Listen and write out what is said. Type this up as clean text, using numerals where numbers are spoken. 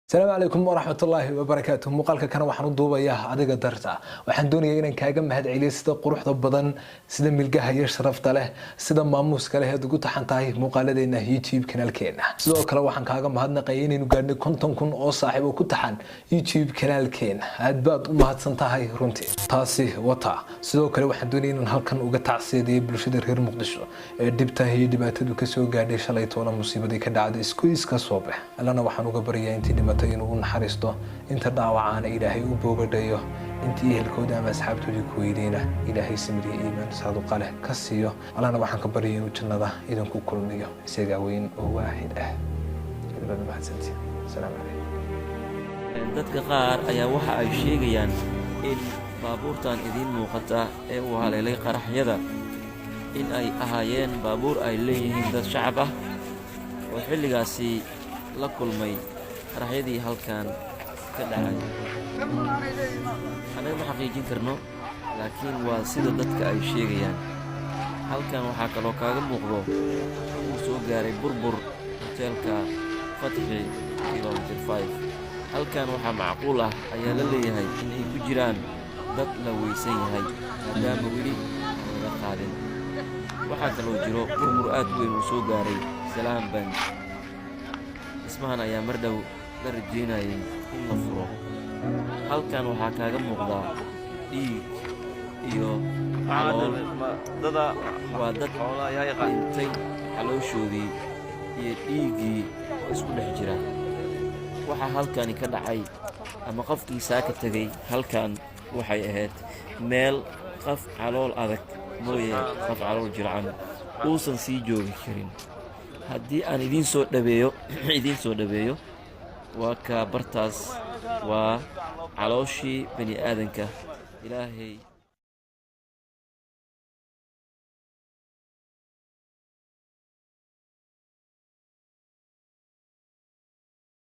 السلام عليكم ورحمة الله وبركاته مقالك كان waxaan u duubayaa adiga darta waxaan doonayaa inaan kaaga mahad celiyo sida quruxda badan sida milgaha iyo sharafta leh sida maamuuska leh ugu taxantahay muuqaaladeena YouTube kanaalkeena sidoo kale waxaan kaaga mahadnaqayaa inaynu gaadhnay 50,000 oo saaxiib oo ku taxan YouTube kanaalkeena aad baad u mahadsan tahay runtii taasi wata sidoo kale waxaan doonayaa inaan halkan uga tacsiyeeyo bulshada reer Muqdisho ee dibta iyo dhibaatadu ka soo gaadhay shalay toona musiibadii ka dhacday isku soobax alana waxaan uga bariyaa intii inuu naxariisto inta dhaawacana ilaahay u boogadayo intii ehelkooda ama asxaabtooda ku weydeyna ilaahay samiriyo iimaan saadu qale ka siiyo alana waxaan ka bariyay inuu jannada idinku kulmiyo isaga weyn oo waahid ah ilaahay mahadsanti salaam alaykum dadka qaar ayaa waxa ay sheegayaan in baabuurtan idin muuqata ee uu haleelay qaraxyada in ay ahaayeen baabuur ay leeyihiin dad shacab ah oo xilligaasi la kulmay qaraxyadii halkan ka dhacay anaga ma xaqiijin karno laakiin waa sida dadka ay sheegayaan halkan waxaa kaloo kaaga muuqdo uu soo gaaray burbur hoteelka Fatxi kilometer 5 halkan waxaa macquul ah ayaa la leeyahay in ay ku jiraan dad la weysan yahay maadaama weli aan laga qaadin waxaa kaloo jiro burbur aad weyn uu soo gaaray Salaam Bank ismahan ayaa mar dhow la rajeynayay in la furo halkan waxaa kaaga muuqda dhiig iyo calool waa dad dhintay calooshoodii iyo dhiiggii oo isku dhex jira waxaa halkani ka dhacay ama qofkii saaka tegay halkan waxay ahayd meel qof calool adag mooye qof calool jircan uusan sii joogi karin haddii aan idiin soo dhabeeyo waa ka bartaas waa calooshii bani aadanka ilaahay